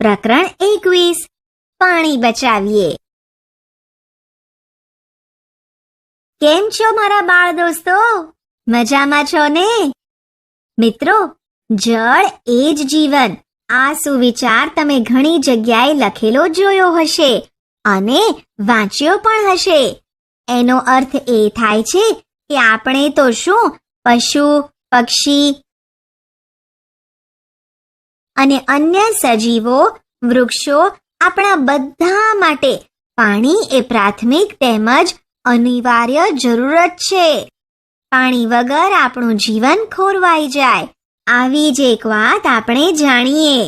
પ્રકરણ 21 પાણી બચાવીએ. કેમ છો મારા બાળ દોસ્તો? મજામાં છો ને? મિત્રો, જળ એ જ જીવન, આ સુવિચાર તમે ઘણી જગ્યાએ લખેલો જોયો હશે અને વાંચ્યો પણ હશે. એનો અર્થ એ થાય છે કે આપણે તો શું, પશુ, પક્ષી અને અન્ય સજીવો, વૃક્ષો, આપણા બધા માટે પાણી એ પ્રાથમિક તેમજ અનિવાર્ય જરૂરત છે. પાણી વગર આપણું જીવન ખોરવાઈ જાય, આવી જ એક વાત આપણે જાણીએ.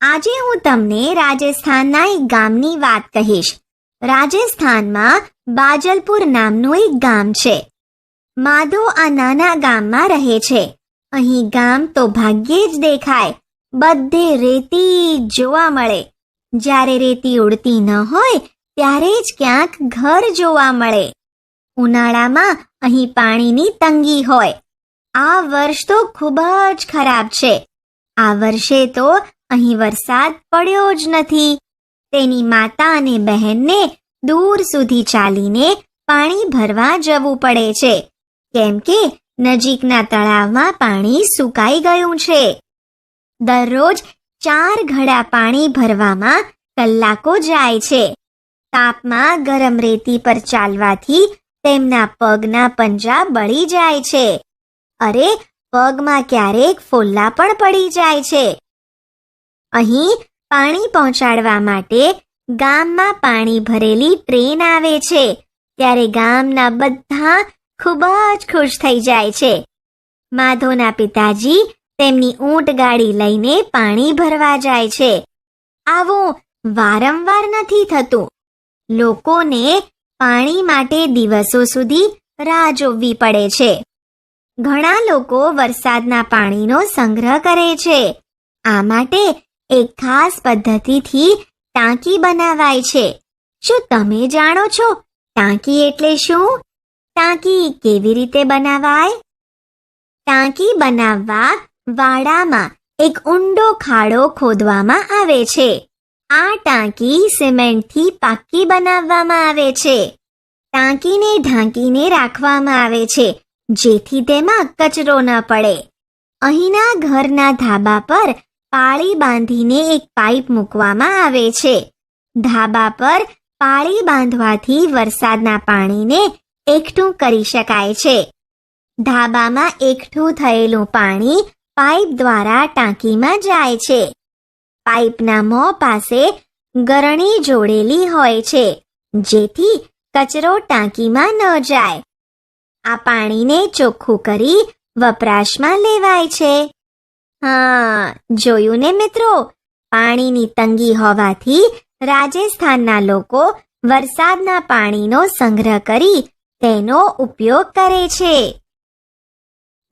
આજે હું તમને રાજસ્થાનના એક ગામની વાત કહીશ. રાજસ્થાનમાં બાજલપુર નામનું એક ગામ છે. માધો આ નાના ગામમાં રહે છે. અહીં ગામ તો ભાગ્યે જ દેખાય, બધે રેતી જોવા મળે. જ્યારે રેતી ઉડતી ન હોય ત્યારે જ ક્યાંક ઘર જોવા મળે. ઉનાળામાં અહીં પાણીની તંગી હોય. આ વર્ષ તો ખૂબ જ ખરાબ છે. આ વર્ષે તો અહીં વરસાદ પડ્યો જ નથી. તેની માતા અને બહેનને દૂર સુધી ચાલીને પાણી ભરવા જવું પડે છે, કેમ કે નજીકના તળાવમાં પાણી સુકાઈ ગયું છે. દરરોજ 4 ઘડા પાણી ભરવામાં કલાકો જાય છે. તાપમાં ગરમ રેતી પર ચાલવાથી તેમના પગના પંજા બળી જાય છે. અરે, પગમાં ક્યારેક ફોલ્લા પણ પડી જાય છે. અહીં પાણી પહોંચાડવા માટે ગામમાં પાણી ભરેલી ટ્રેન આવે છે. ત્યારે ગામના બધા ખૂબ જ ખુશ થઈ જાય છે. માધોના પિતાજી તેમની ઊંટ ગાડી લઈને પાણી ભરવા જાય છે. આવું વારંવાર નથી થતું. લોકોને પાણી માટે દિવસો સુધી રાહ જોવી પડે છે. ઘણા લોકો વરસાદના પાણીનો સંગ્રહ કરે છે. આ માટે એક ખાસ પદ્ધતિથી ટાંકી બનાવાય છે. શું તમે જાણો છો ટાંકી એટલે શું? ટાંકી કેવી રીતે બનાવાય? ટાંકી બનાવવા વાડામાં એક ઊંડો ખાડો ખોદવામાં આવે છે. આ ટાંકી સિમેન્ટથી પાક્કી બનાવવામાં આવે છે. ટાંકીને ઢાંકીને રાખવામાં આવે છે, જેથી તેમાં કચરો ન પડે. અહીંના ઘરના ધાબા પર પાળી બાંધીને એક પાઇપ મૂકવામાં આવે છે. ધાબા પર પાળી બાંધવાથી વરસાદના પાણીને એકઠું કરી શકાય છે. ધાબામાં એકઠું થયેલું પાણી પાઇપ દ્વારા ટાંકીમાં જાય છે. પાઇપના મોં પાસે ગરણી જોડેલી હોય છે, જેથી કચરો ટાંકીમાં ન જાય. આ પાણીને ચોખ્ખું કરી વપરાશમાં લેવાય છે. હા, જોયું ને મિત્રો, પાણીની તંગી હોવાથી રાજસ્થાનના લોકો વરસાદના પાણીનો સંગ્રહ કરી તેનો ઉપયોગ કરે છે.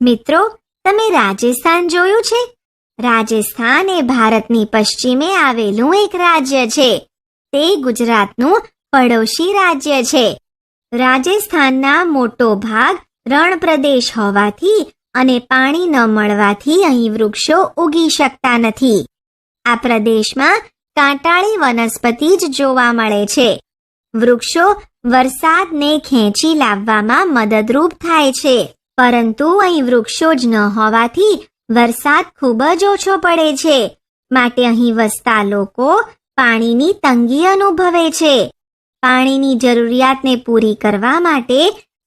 મિત્રો, તમે રાજસ્થાન જોયું છે? રાજસ્થાન એ ભારતની પશ્ચિમે આવેલું એક રાજ્ય છે. તે ગુજરાતનું પડોશી રાજ્ય છે. રાજસ્થાનના મોટો ભાગ રણ પ્રદેશ હોવાથી અને પાણી ન મળવાથી અહીં વૃક્ષો ઉગી શકતા નથી. આ પ્રદેશમાં કાંટાળી વનસ્પતિ જ જોવા મળે છે. વૃક્ષો વરસાદને ખેંચી લાવવામાં મદદરૂપ થાય છે, પરંતુ અહીં વૃક્ષો જ ન હોવાથી વરસાદ ખૂબ જ ઓછો પડે છે. માટે અહીં વસતા લોકો પાણીની તંગી અનુભવે છે. પાણીની જરૂરિયાતને પૂરી કરવા માટે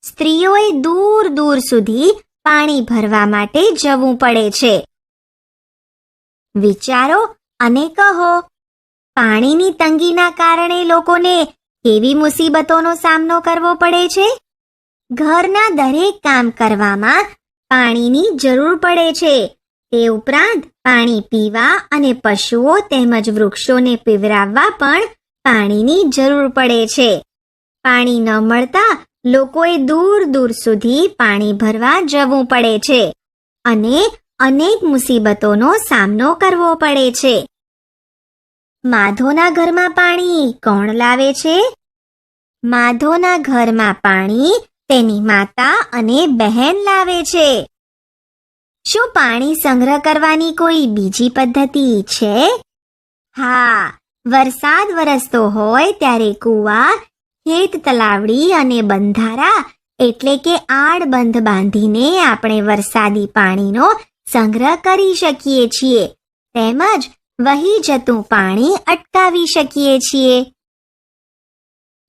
સ્ત્રીઓએ દૂર દૂર સુધી પાણી ભરવા માટે જવું પડે છે. વિચારો અને કહો, પાણીની તંગીના કારણે લોકોને કેવી મુસીબતોનો સામનો કરવો પડે છે? ઘરના દરેક કામ કરવામાં પાણીની જરૂર પડે છે. તે ઉપરાંત પાણી પીવા અને પશુઓ તેમજ વૃક્ષોને પીવરાવવા પણ પાણીની જરૂર પડે છે. પાણી ન મળતા લોકોએ દૂર દૂર સુધી પાણી ભરવા જવું પડે છે અને અનેક મુસીબતોનો સામનો કરવો પડે છે. માધોના ઘરમાં પાણી કોણ લાવે છે? માધોના ઘરમાં પાણી તેની માતા અને બહેન લાવે છે. શું પાણી સંગ્રહ કરવાની કોઈ બીજી પદ્ધતિ છે? હા, વરસાદ વરસતો હોય ત્યારે કૂવા, ખેત તલાવડી અને બંધારા એટલે કે આડબંધ બાંધીને આપણે વરસાદી પાણીનો સંગ્રહ કરી શકીએ છીએ. તેમજ વહી જતું પાણી અટકાવી શકીએ છીએ.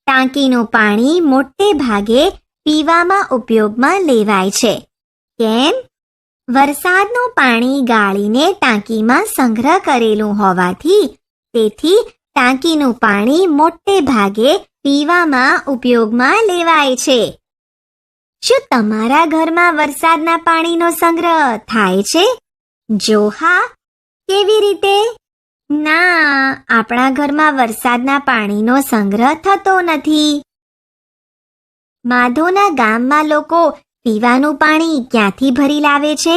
ટાંકીનું પાણી મોટે ભાગે પીવામાં ઉપયોગમાં લેવાય છે. કેમ? વરસાદનું પાણી ગાળીને ટાંકીમાં સંગ્રહ કરેલું હોવાથી તેથી ટાંકીનું પાણી મોટે ભાગે પીવામાં ઉપયોગમાં લેવાય છે. શું તમારા ઘરમાં વરસાદના પાણીનો સંગ્રહ થાય છે? જો હા, કેવી રીતે? ના, આપણા ઘરમાં વરસાદના પાણીનો સંગ્રહ થતો નથી. માધોના ગામમાં લોકો પીવાનું પાણી ક્યાંથી ભરી લાવે છે?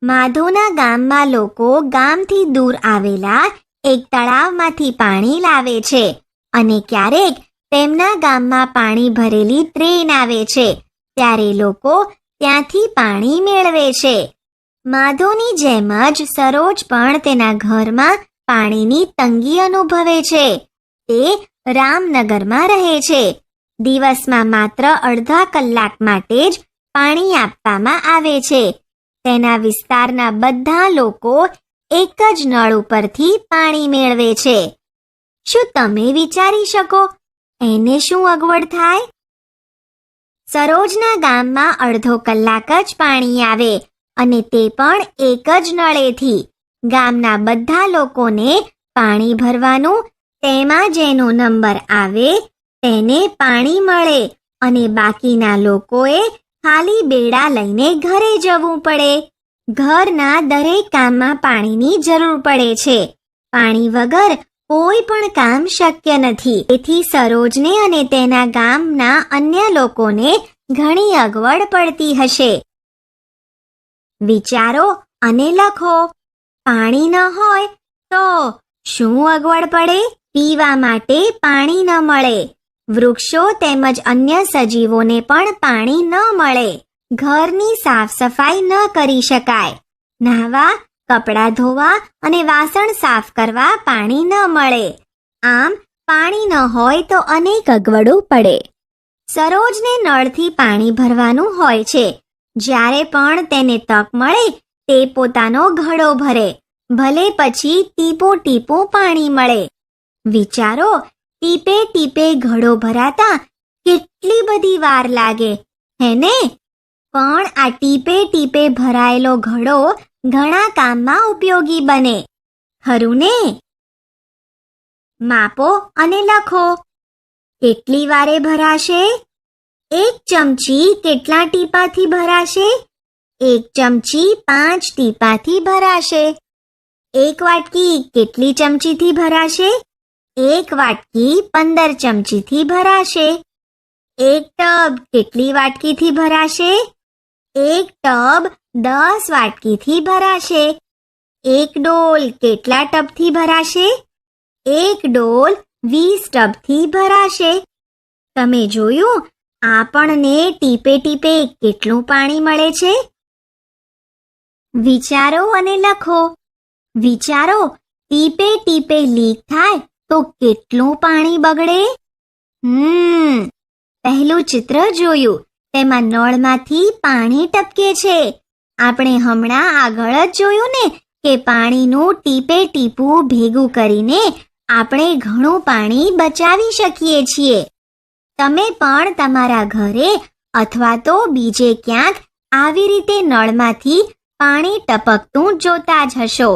માધોના ગામમાં લોકો ગામથી દૂર આવેલા એક તળાવમાંથી પાણી લાવે છે અને ક્યારેક તેમના ગામમાં પાણી ભરેલી ટ્રેન આવે છે ત્યારે લોકો ત્યાંથી પાણી મેળવે છે. માધોની જેમ જ સરોજ પણ તેના ઘરમાં પાણીની તંગી અનુભવે છે. તે રામનગરમાં રહે છે. દિવસમાં માત્ર અડધા કલાક માટે જ પાણી આપવામાં આવે છે. તેના વિસ્તારના બધા લોકો એક જ નળ ઉપરથી પાણી મેળવે છે. શું તમે વિચારી શકો એને શું અગવડ થાય? સરોજના ગામમાં અડધો કલાક જ પાણી આવે અને તે પણ એક જ નળેથી. ગામના બધા લોકોને પાણી ભરવાનું, તેમાં જેનો નંબર આવે તેને પાણી મળે અને બાકીના લોકોએ ખાલી બેડા લઈને ઘરે જવું પડે. ઘરના દરેક કામમાં પાણીની જરૂર પડે છે. પાણી વગર કોઈ પણ કામ શક્ય નથી. તેથી સરોજને અને તેના ગામના અન્ય લોકોને ઘણી અગવડ પડતી હશે. વિચારો અને લખો. પાણી ન હોય તો શું અગવડ પડે? પીવા માટે પાણી ન મળે. વૃક્ષો તેમજ અન્ય સજીવોને પણ પાણી ન મળે. ઘરની સાફ સફાઈ ન કરી શકાય. નહાવા, કપડાં ધોવા અને વાસણ સાફ કરવા પાણી ન મળે. આમ પાણી ન હોય તો અનેક અગવડો પડે. સરોજને નળથી પાણી ભરવાનું હોય છે. જ્યારે પણ તેને તક મળે તે પોતાનો ઘડો ભરે, ભલે પછી ટીપું ટીપું પાણી મળે. વિચારો, ટીપે ટીપે ઘડો ભરાતા કેટલી બધી વાર લાગે, હે ને? પણ આ ટીપે ટીપે ભરાયેલો ઘડો ઘણા કામમાં ઉપયોગી બને, ખરું ને? માપો અને લખો. કેટલી વારે ભરાશે? 1 ચમચી કેટલા ટીપાથી ભરાશે? 1 ચમચી 5 ટીપાથી ભરાશે. 1 વાટકી કેટલી ચમચીથી ભરાશે? 1 વાટકી 15 ચમચીથી ભરાશે. 1 ટબ કેટલી વાટકીથી ભરાશે? 1 ટબ 10 વાટકીથી ભરાશે. 1 ડોલ કેટલા ટબથી ભરાશે? 1 ડોલ 20 ટબથી ભરાશે. તમે જોયું, આપણને ટીપે ટીપે કેટલું પાણી મળે છે? વિચારો અને લખો. વિચારો, ટીપે ટીપે લીક થાય તો કેટલું પાણી બગડે? પહેલું ચિત્ર જોયું, તેમાં નળમાંથી પાણી ટપકે છે. આપણે હમણાં આગળ જ જોયું ને કે પાણીનું ટીપે ટીપું ભેગું કરીને આપણે ઘણું પાણી બચાવી શકીએ છીએ. તમે પણ તમારા ઘરે અથવા તો બીજે ક્યાંક આવી રીતે નળમાંથી પાણી ટપકતું જોતા જ હશો.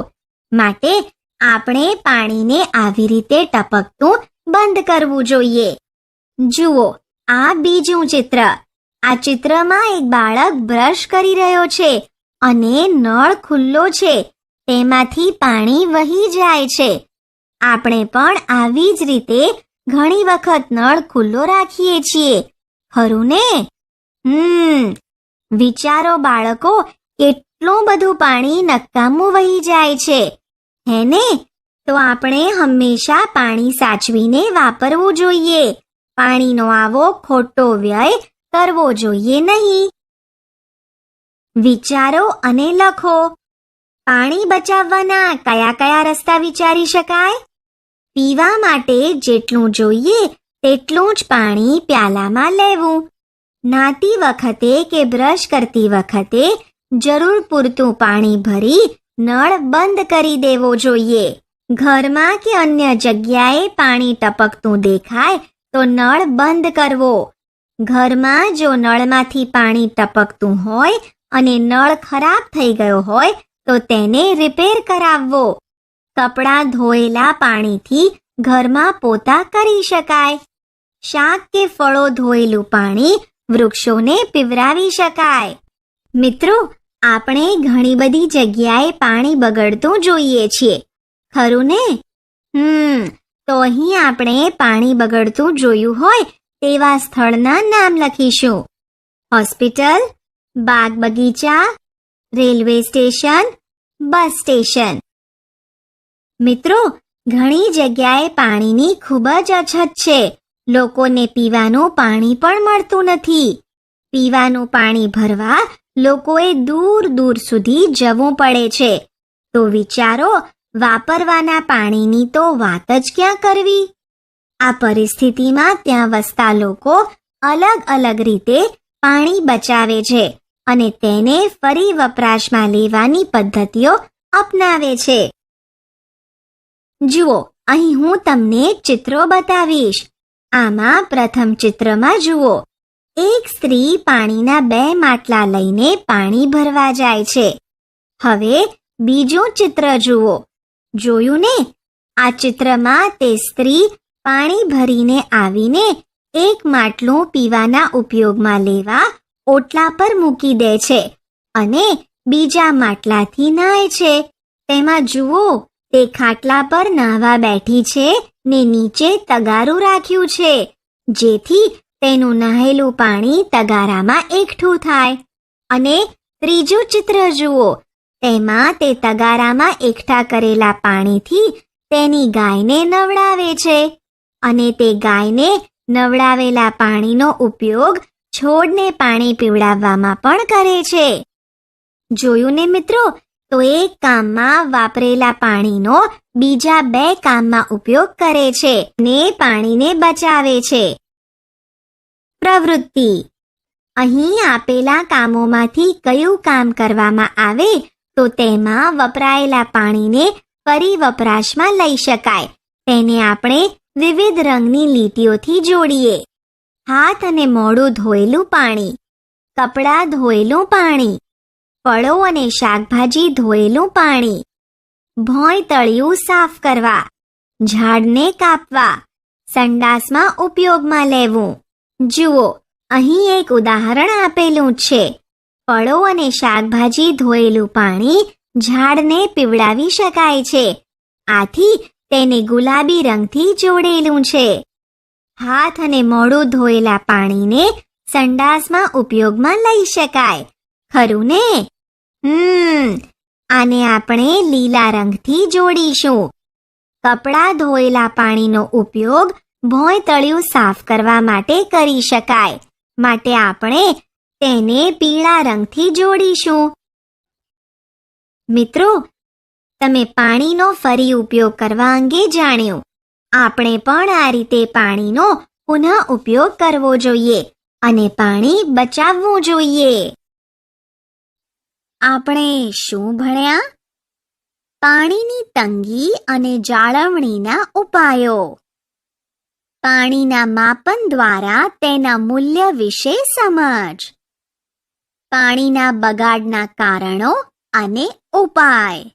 માટે આપણે પાણીને આવી રીતે ટપકતું બંધ કરવું જોઈએ. જુઓ, આ બીજું ચિત્ર. આ ચિત્રમાં એક બાળક બ્રશ કરી રહ્યો છે અને નળ ખુલ્લો છે. તેમાંથી પાણી વહી જાય છે. આપણે પણ આવી જ રીતે ઘણી વખત નળ ખુલ્લો રાખીએ છીએ, ખરું ને? વિચારો બાળકો, કેટલું બધું પાણી નકામું વહી જાય છે, હે ને? તો આપણે હંમેશા પાણી સાચવીને વાપરવું જોઈએ. પાણીનો આવો ખોટો વ્યય કરવો જોઈએ નહીં. વિચારો અને લખો. પાણી બચાવવાના કયા કયા રસ્તા વિચારી શકાય? પીવા માટે જેટલું જોઈએ તેટલું જ પાણી પ્યાલામાં લેવું. નાતી વખતે કે બ્રશ કરતી વખતે જરૂર પૂરતું પાણી ભરી નળ બંધ કરી દેવો જોઈએ. ઘરમાં કે અન્ય જગ્યાએ પાણી ટપકતું દેખાય તો નળ બંધ કરવો. ઘરમાં જો નળમાંથી પાણી ટપકતું હોય અને નળ ખરાબ થઈ ગયો હોય તો તેને રિપેર કરાવવો. કપડાં ધોયેલા પાણીથી ઘરમાં પોતા કરી શકાય. શાક કે ફળો ધોયેલું પાણી વૃક્ષોને પીવરાવી શકાય. મિત્રો, આપણે ઘણી બધી જગ્યાએ પાણી બગડતું જોઈએ છીએ, ખરું ને? તો અહીં આપણે પાણી બગડતું જોયું હોય તેવા સ્થળના નામ લખીશું. હોસ્પિટલ, બાગ બગીચા, રેલવે સ્ટેશન, બસ સ્ટેશન. મિત્રો, ઘણી જગ્યાએ પાણીની ખૂબ જ અછત છે. લોકોને પીવાનું પાણી પણ મળતું નથી. પીવાનું પાણી ભરવા લોકોએ દૂર દૂર સુધી જવું પડે છે. તો વિચારો, વાપરવાના પાણીની તો વાત જ ક્યાં કરવી? આ પરિસ્થિતિમાં ત્યાં વસતા લોકો અલગ અલગ રીતે પાણી બચાવે છે અને તેને ફરી વપરાશમાં લેવાની પદ્ધતિઓ અપનાવે છે. જુઓ, અહીં હું તમને ચિત્રો બતાવીશ. આમાં પ્રથમ ચિત્રમાં જુઓ, એક સ્ત્રી પાણીના 2 માટલા લઈને પાણી ભરવા જાય છે. હવે બીજું ચિત્ર જુઓ. જોયું ને? આ ચિત્રમાં તે સ્ત્રી પાણી ભરીને આવીને એક માટલું પીવાના ઉપયોગમાં લેવા ઓટલા પર મૂકી દે છે અને બીજા માટલાથી નહાય છે. તેમાં જુઓ, તે ખાટલા પર નહાવા બેઠી છે ને નીચે તગારું રાખ્યું છે, જેથી તેનું નહાયેલું પાણી તગારામાં એકઠું થાય. અને ત્રીજું ચિત્ર જુઓ, તેમાં તે તગારામાં એકઠા કરેલા પાણીથી તેની ગાયને નવડાવે છે અને તે ગાયને નવડાવેલા પાણીનો ઉપયોગ છોડને પાણી પીવડાવવામાં પણ કરે છે. જોયું ને મિત્રો? તો એક કામમાં વાપરેલા પાણીનો બીજા 2 કામમાં ઉપયોગ કરે છે ને પાણીને બચાવે છે. પ્રવૃત્તિ. અહીં આપેલા કામોમાંથી કયું કામ કરવામાં આવે તો તેમાં વપરાયેલા પાણીને ફરી વપરાશમાં લઈ શકાય. તેને આપણે વિવિધ રંગની લીટીઓથી જોડીએ. હાથ અને મોઢું ધોયેલું પાણી, કપડાં ધોયેલું પાણી, ફળો અને શાકભાજી ધોયેલું પાણી, ભોંય તળિયું સાફ કરવા, ઝાડને કાપવા, સંડાસમાં ઉપયોગમાં લેવું. જુઓ, અહીં એક ઉદાહરણ આપેલું છે. ફળો અને શાકભાજી ધોયેલું પાણી ઝાડને પીવડાવી શકાય છે. આથી તેને ગુલાબી રંગથી જોડેલું છે. હાથ અને મોઢું ધોયેલા પાણીને સંડાસમાં ઉપયોગમાં લઈ શકાય, ખરું ને? આને આપણે લીલા રંગથી જોડીશું. કપડાં ધોયેલા પાણીનો ઉપયોગ ભોંય તળિયું સાફ કરવા માટે કરી શકાય, માટે આપણે તેને પીળા રંગથી જોડીશું. મિત્રો, તમે પાણીનો ફરી ઉપયોગ કરવા અંગે જાણ્યું. આપણે પણ આ રીતે પાણીનો પુનઃ ઉપયોગ કરવો જોઈએ અને પાણી બચાવવું જોઈએ. આપણે શું ભણ્યા? પાણીની તંગી અને જાળવણીના ઉપાયો. પાણીના માપન દ્વારા તેના મૂલ્ય વિશે સમજ. પાણીના બગાડના કારણો અને ઉપાય.